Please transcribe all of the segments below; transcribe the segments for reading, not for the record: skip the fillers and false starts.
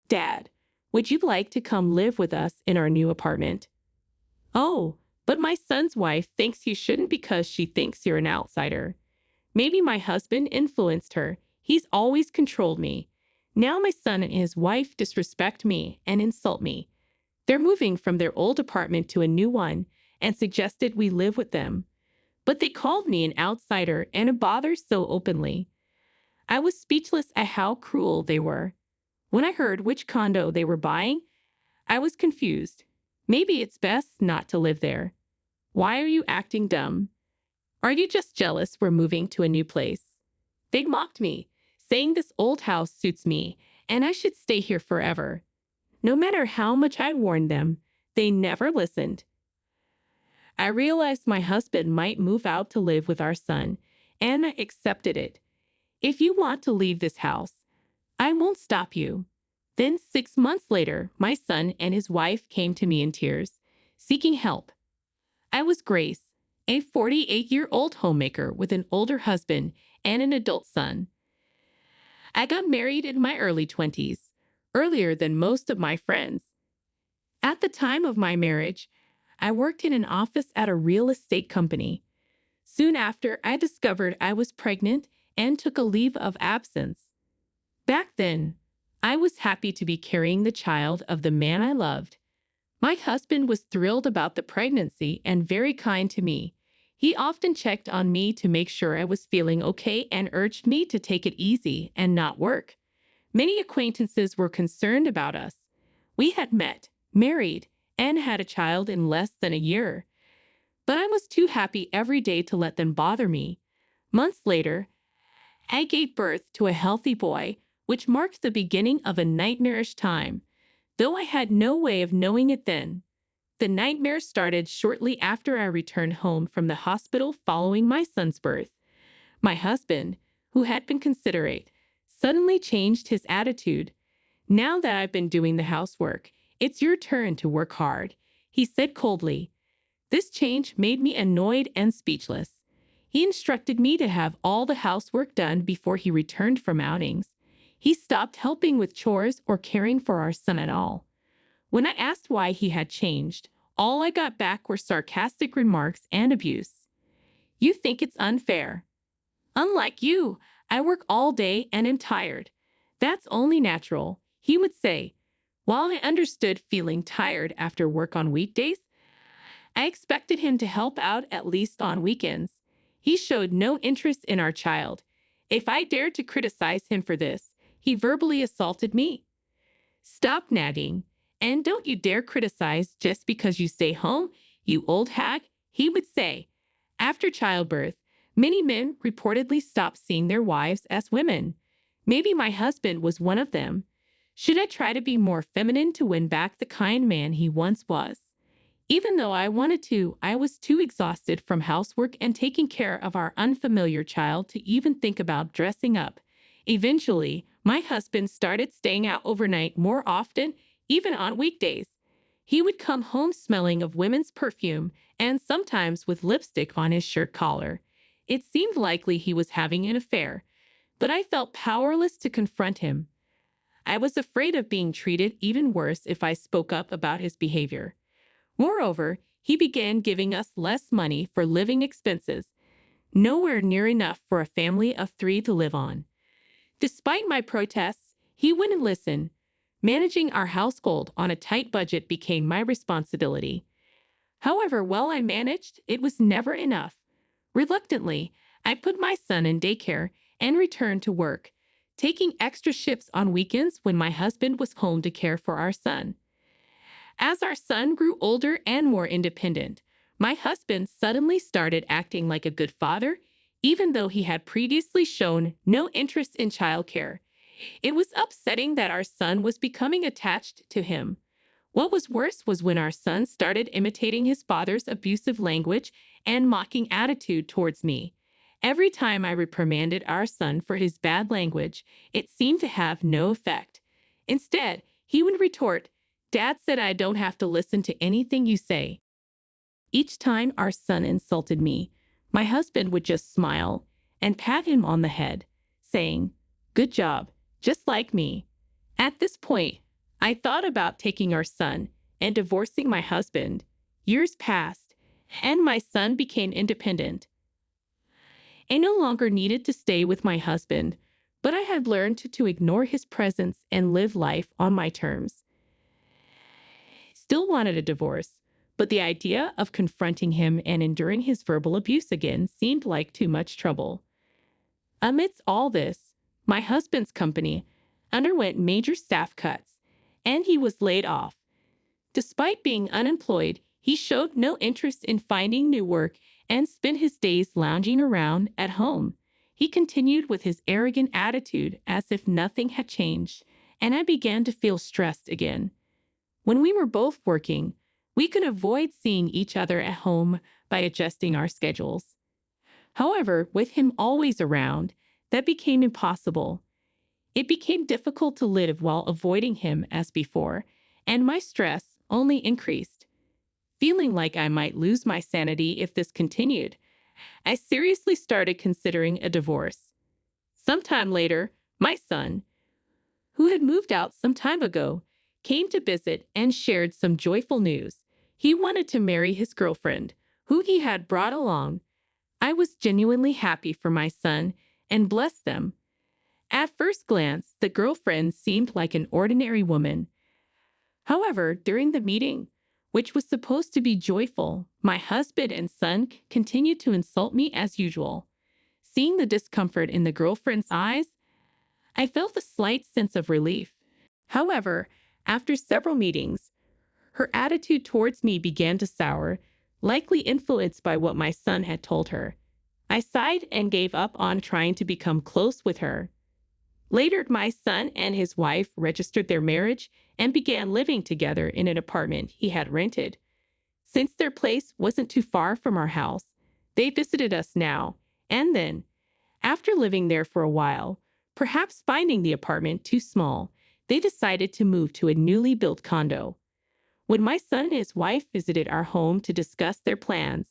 "Dad, would you like to come live with us in our new apartment?" "Oh, but my son's wife thinks you shouldn't because she thinks you're an outsider." Maybe my husband influenced her. He's always controlled me. Now my son and his wife disrespect me and insult me. They're moving from their old apartment to a new one and suggested we live with them. But they called me an outsider and a bother so openly. I was speechless at how cruel they were. When I heard which condo they were buying, I was confused. Maybe it's best not to live there. Why are you acting dumb? Are you just jealous we're moving to a new place? They mocked me, saying this old house suits me and I should stay here forever. No matter how much I warned them, they never listened. I realized my husband might move out to live with our son, and I accepted it. "If you want to leave this house, I won't stop you." Then 6 months later, my son and his wife came to me in tears, seeking help. I was Grace, a 48-year-old homemaker with an older husband and an adult son. I got married in my early 20s, earlier than most of my friends. At the time of my marriage, I worked in an office at a real estate company. Soon after, I discovered I was pregnant and took a leave of absence. Back then, I was happy to be carrying the child of the man I loved. My husband was thrilled about the pregnancy and very kind to me. He often checked on me to make sure I was feeling okay and urged me to take it easy and not work. Many acquaintances were concerned about us. We had met, married, and had a child in less than a year. But I was too happy every day to let them bother me. Months later, I gave birth to a healthy boy, which marked the beginning of a nightmarish time, though I had no way of knowing it then. The nightmare started shortly after I returned home from the hospital following my son's birth. My husband, who had been considerate, suddenly changed his attitude. "Now that I've been doing the housework, it's your turn to work hard," he said coldly. This change made me annoyed and speechless. He instructed me to have all the housework done before he returned from outings. He stopped helping with chores or caring for our son at all. When I asked why he had changed, all I got back were sarcastic remarks and abuse. "You think it's unfair. Unlike you, I work all day and am tired. That's only natural," he would say. While I understood feeling tired after work on weekdays, I expected him to help out at least on weekends. He showed no interest in our child. If I dared to criticize him for this, he verbally assaulted me. "Stop nagging, and don't you dare criticize just because you stay home, you old hag," he would say. After childbirth, many men reportedly stopped seeing their wives as women. Maybe my husband was one of them. Should I try to be more feminine to win back the kind man he once was? Even though I wanted to, I was too exhausted from housework and taking care of our unfamiliar child to even think about dressing up. Eventually, my husband started staying out overnight more often, even on weekdays. He would come home smelling of women's perfume and sometimes with lipstick on his shirt collar. It seemed likely he was having an affair, but I felt powerless to confront him. I was afraid of being treated even worse if I spoke up about his behavior. Moreover, he began giving us less money for living expenses, nowhere near enough for a family of 3 to live on. Despite my protests, he wouldn't listen. Managing our household on a tight budget became my responsibility. However well I managed, it was never enough. Reluctantly, I put my son in daycare and returned to work, taking extra shifts on weekends when my husband was home to care for our son. As our son grew older and more independent, my husband suddenly started acting like a good father, even though he had previously shown no interest in childcare. It was upsetting that our son was becoming attached to him. What was worse was when our son started imitating his father's abusive language and mocking attitude towards me. Every time I reprimanded our son for his bad language, it seemed to have no effect. Instead, he would retort, "Dad said I don't have to listen to anything you say." Each time our son insulted me, my husband would just smile and pat him on the head, saying, "Good job, just like me." At this point, I thought about taking our son and divorcing my husband. Years passed, and my son became independent. I no longer needed to stay with my husband, but I had learned to ignore his presence and live life on my terms. Still wanted a divorce, but the idea of confronting him and enduring his verbal abuse again seemed like too much trouble. Amidst all this, my husband's company underwent major staff cuts, and he was laid off. Despite being unemployed, he showed no interest in finding new work and spent his days lounging around at home. He continued with his arrogant attitude as if nothing had changed, and I began to feel stressed again. When we were both working, we could avoid seeing each other at home by adjusting our schedules. However, with him always around, that became impossible. It became difficult to live while avoiding him as before, and my stress only increased. Feeling like I might lose my sanity if this continued, I seriously started considering a divorce. Sometime later, my son, who had moved out some time ago, came to visit and shared some joyful news. He wanted to marry his girlfriend, who he had brought along. I was genuinely happy for my son and blessed them. At first glance, the girlfriend seemed like an ordinary woman. However, during the meeting, which was supposed to be joyful, my husband and son continued to insult me as usual. Seeing the discomfort in the girlfriend's eyes, I felt a slight sense of relief. However, after several meetings, her attitude towards me began to sour, likely influenced by what my son had told her. I sighed and gave up on trying to become close with her. Later, my son and his wife registered their marriage and began living together in an apartment he had rented. Since their place wasn't too far from our house, they visited us now and then. After living there for a while, perhaps finding the apartment too small, they decided to move to a newly built condo. When my son and his wife visited our home to discuss their plans,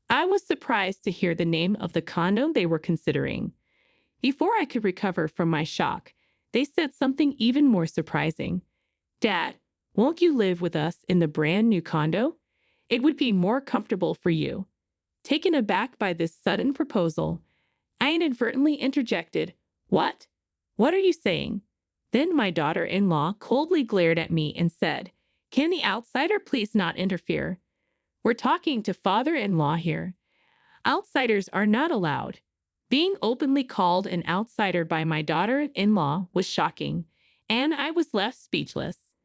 I was surprised to hear the name of the condo they were considering. Before I could recover from my shock, they said something even more surprising. "Dad, won't you live with us in the brand new condo? It would be more comfortable for you." Taken aback by this sudden proposal, I inadvertently interjected, "What? What are you saying?" Then my daughter-in-law coldly glared at me and said, "Can the outsider please not interfere? We're talking to father-in-law here. Outsiders are not allowed." Being openly called an outsider by my daughter-in-law was shocking, and I was left speechless.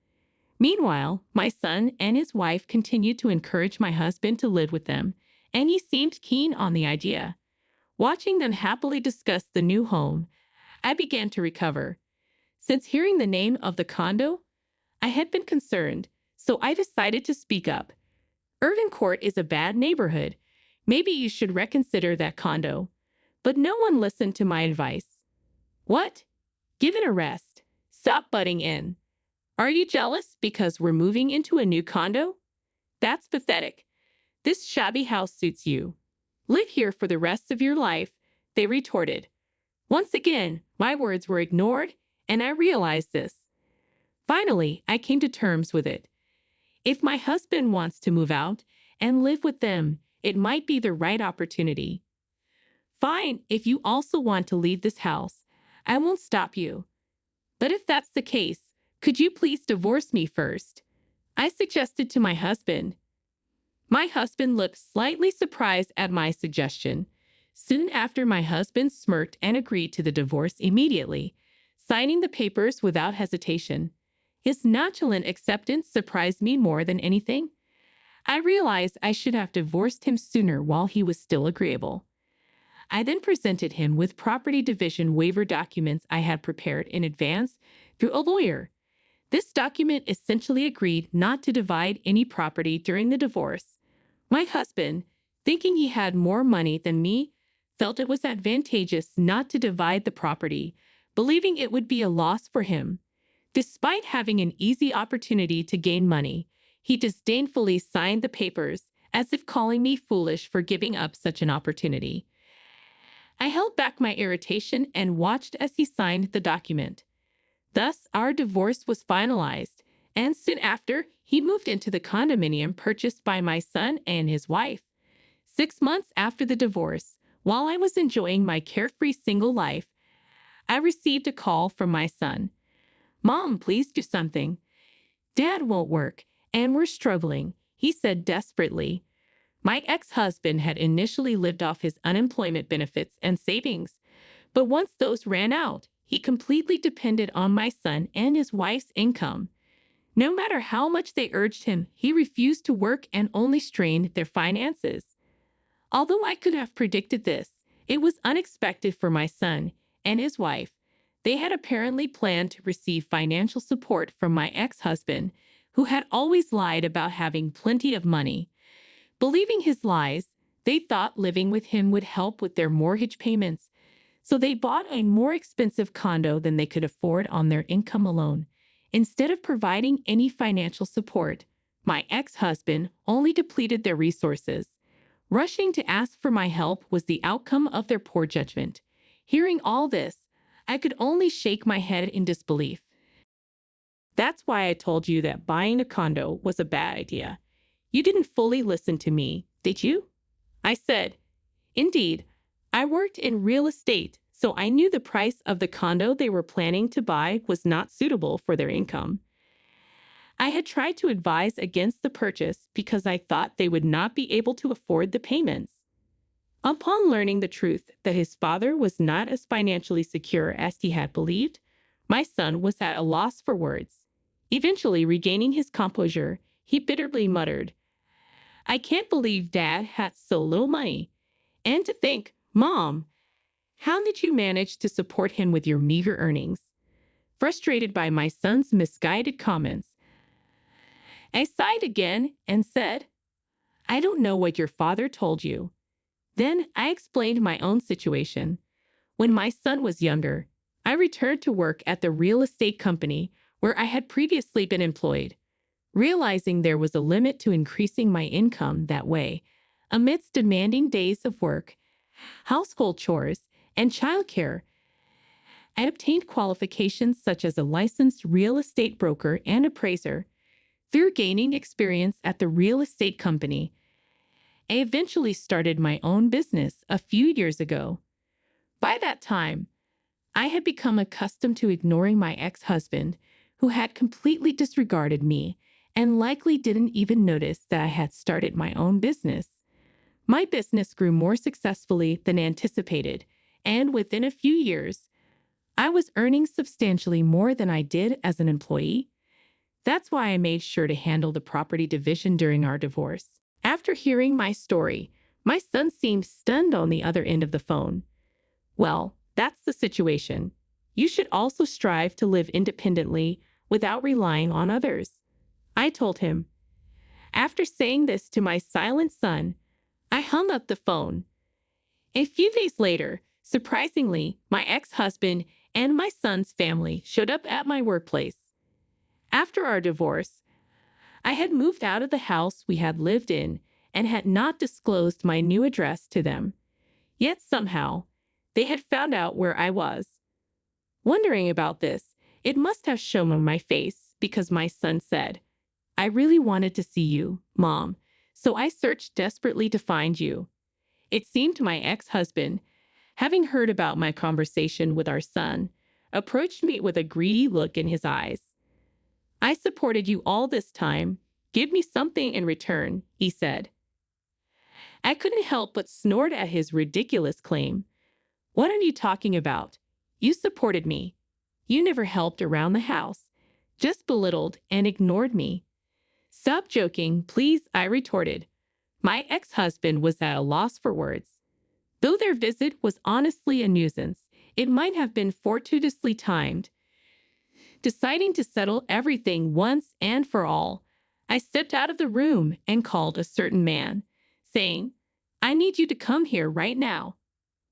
Meanwhile, my son and his wife continued to encourage my husband to live with them, and he seemed keen on the idea. Watching them happily discuss the new home, I began to recover. Since hearing the name of the condo, I had been concerned, so I decided to speak up. "Irvin Court is a bad neighborhood. Maybe you should reconsider that condo." But no one listened to my advice. "What? Give it a rest. Stop butting in. Are you jealous because we're moving into a new condo? That's pathetic. This shabby house suits you. Live here for the rest of your life," they retorted. Once again, my words were ignored, and I realized this. Finally, I came to terms with it. If my husband wants to move out and live with them, it might be the right opportunity. Fine, if you also want to leave this house, I won't stop you. But if that's the case, could you please divorce me first? I suggested to my husband. My husband looked slightly surprised at my suggestion. Soon after, my husband smirked and agreed to the divorce immediately, signing the papers without hesitation. His nonchalant acceptance surprised me more than anything. I realized I should have divorced him sooner while he was still agreeable. I then presented him with property division waiver documents I had prepared in advance through a lawyer. This document essentially agreed not to divide any property during the divorce. My husband, thinking he had more money than me, felt it was advantageous not to divide the property, believing it would be a loss for him. Despite having an easy opportunity to gain money, he disdainfully signed the papers, as if calling me foolish for giving up such an opportunity. I held back my irritation and watched as he signed the document. Thus, our divorce was finalized, and soon after, he moved into the condominium purchased by my son and his wife. 6 months after the divorce, while I was enjoying my carefree single life, I received a call from my son. "Mom, please do something. Dad won't work, and we're struggling," he said desperately. My ex-husband had initially lived off his unemployment benefits and savings, but once those ran out, he completely depended on my son and his wife's income. No matter how much they urged him, he refused to work and only strained their finances. Although I could have predicted this, it was unexpected for my son and his wife. They had apparently planned to receive financial support from my ex-husband, who had always lied about having plenty of money. Believing his lies, they thought living with him would help with their mortgage payments, so they bought a more expensive condo than they could afford on their income alone. Instead of providing any financial support, my ex-husband only depleted their resources. Rushing to ask for my help was the outcome of their poor judgment. Hearing all this, I could only shake my head in disbelief. "That's why I told you that buying a condo was a bad idea. You didn't fully listen to me, did you?" I said. "Indeed, I worked in real estate, so I knew the price of the condo they were planning to buy was not suitable for their income. I had tried to advise against the purchase because I thought they would not be able to afford the payments." Upon learning the truth that his father was not as financially secure as he had believed, my son was at a loss for words. Eventually regaining his composure, he bitterly muttered, "I can't believe Dad had so little money. And to think, Mom, how did you manage to support him with your meager earnings?" Frustrated by my son's misguided comments, I sighed again and said, "I don't know what your father told you." Then I explained my own situation. When my son was younger, I returned to work at the real estate company where I had previously been employed. Realizing there was a limit to increasing my income that way, amidst demanding days of work, household chores, and childcare, I obtained qualifications such as a licensed real estate broker and appraiser. Through gaining experience at the real estate company, I eventually started my own business a few years ago. By that time, I had become accustomed to ignoring my ex-husband, who had completely disregarded me and likely didn't even notice that I had started my own business. My business grew more successfully than anticipated, and within a few years, I was earning substantially more than I did as an employee. That's why I made sure to handle the property division during our divorce. After hearing my story, my son seemed stunned on the other end of the phone. "Well, that's the situation. You should also strive to live independently without relying on others," I told him. After saying this to my silent son, I hung up the phone. A few days later, surprisingly, my ex-husband and my son's family showed up at my workplace. After our divorce, I had moved out of the house we had lived in and had not disclosed my new address to them. Yet somehow, they had found out where I was. Wondering about this, it must have shown on my face because my son said, "I really wanted to see you, Mom, so I searched desperately to find you." It seemed my ex-husband, having heard about my conversation with our son, approached me with a greedy look in his eyes. "I supported you all this time. Give me something in return," he said. I couldn't help but snort at his ridiculous claim. "What are you talking about? You supported me. You never helped around the house, just belittled and ignored me." "Stop joking, please," I retorted. My ex-husband was at a loss for words. Though their visit was honestly a nuisance, it might have been fortuitously timed. Deciding to settle everything once and for all, I stepped out of the room and called a certain man, saying, "I need you to come here right now."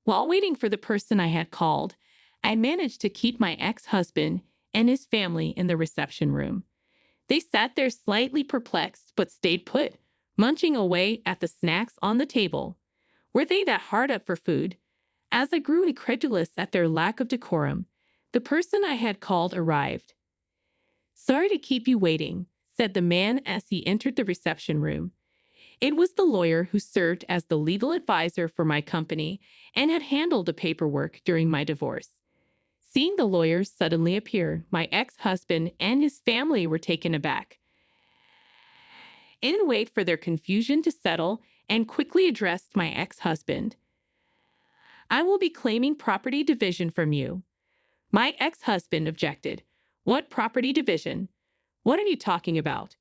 While waiting for the person I had called, I managed to keep my ex-husband and his family in the reception room. They sat there slightly perplexed but stayed put, munching away at the snacks on the table. Were they that hard up for food? As I grew incredulous at their lack of decorum, The person I had called arrived. "Sorry to keep you waiting," said the man as he entered the reception room. It was the lawyer who served as the legal advisor for my company and had handled the paperwork during my divorce. Seeing the lawyer suddenly appear, my ex-husband and his family were taken aback. I didn't wait for their confusion to settle and quickly addressed my ex-husband. "I will be claiming property division from you." My ex-husband objected. "What property division? What are you talking about?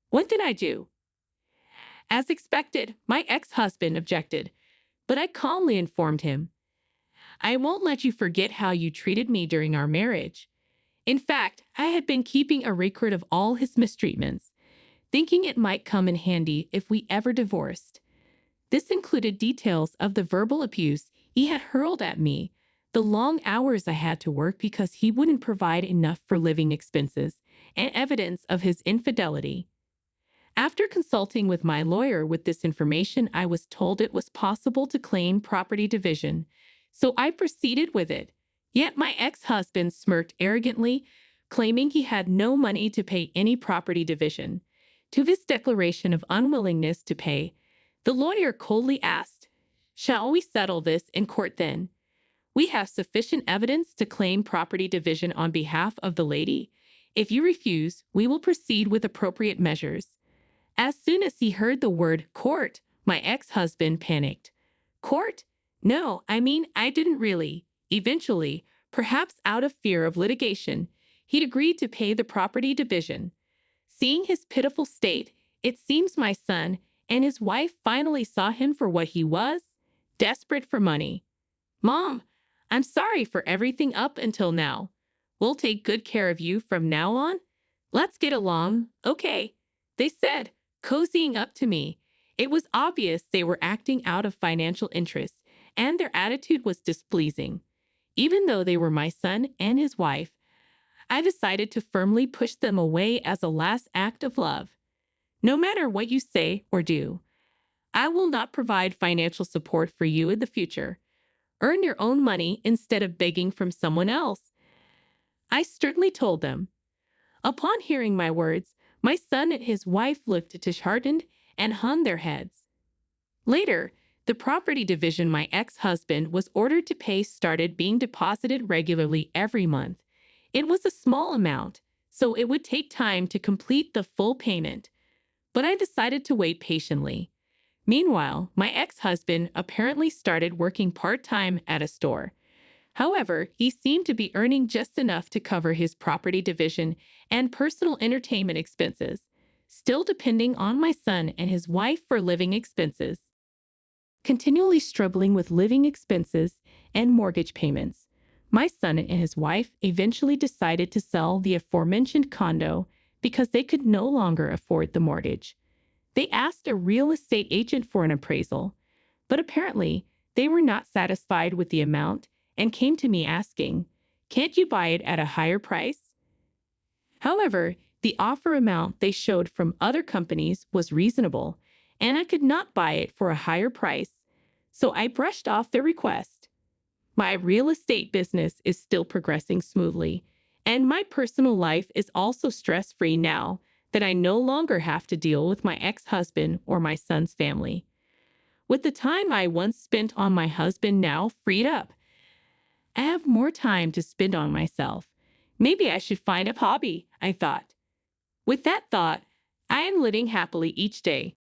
What did I do?" As expected, my ex-husband objected, but I calmly informed him, "I won't let you forget how you treated me during our marriage." In fact, I had been keeping a record of all his mistreatments, thinking it might come in handy if we ever divorced. This included details of the verbal abuse he had hurled at me, the long hours I had to work because he wouldn't provide enough for living expenses, and evidence of his infidelity. After consulting with my lawyer with this information, I was told it was possible to claim property division, so I proceeded with it. Yet my ex-husband smirked arrogantly, claiming he had no money to pay any property division. To his declaration of unwillingness to pay, the lawyer coldly asked, "Shall we settle this in court then? We have sufficient evidence to claim property division on behalf of the lady. If you refuse, we will proceed with appropriate measures." As soon as he heard the word court, my ex-husband panicked. "Court? No, I didn't really." Eventually, perhaps out of fear of litigation, he'd agreed to pay the property division. Seeing his pitiful state, it seems my son and his wife finally saw him for what he was, desperate for money. "Mom, I'm sorry for everything up until now. We'll take good care of you from now on. Let's get along, okay?" they said, cozying up to me. It was obvious they were acting out of financial interest, and their attitude was displeasing. Even though they were my son and his wife, I decided to firmly push them away as a last act of love. "No matter what you say or do, I will not provide financial support for you in the future. Earn your own money instead of begging from someone else," I sternly told them. Upon hearing my words, my son and his wife looked disheartened and hung their heads. Later, the property division my ex-husband was ordered to pay started being deposited regularly every month. It was a small amount, so it would take time to complete the full payment, but I decided to wait patiently. Meanwhile, my ex-husband apparently started working part-time at a store. However, he seemed to be earning just enough to cover his property division and personal entertainment expenses, still depending on my son and his wife for living expenses. Continually struggling with living expenses and mortgage payments, my son and his wife eventually decided to sell the aforementioned condo because they could no longer afford the mortgage. They asked a real estate agent for an appraisal, but apparently they were not satisfied with the amount and came to me asking, "Can't you buy it at a higher price?" However, the offer amount they showed from other companies was reasonable, and I could not buy it for a higher price, so I brushed off their request. My real estate business is still progressing smoothly, and my personal life is also stress-free now that I no longer have to deal with my ex-husband or my son's family. With the time I once spent on my husband now freed up, I have more time to spend on myself. Maybe I should find a hobby, I thought. With that thought, I am living happily each day,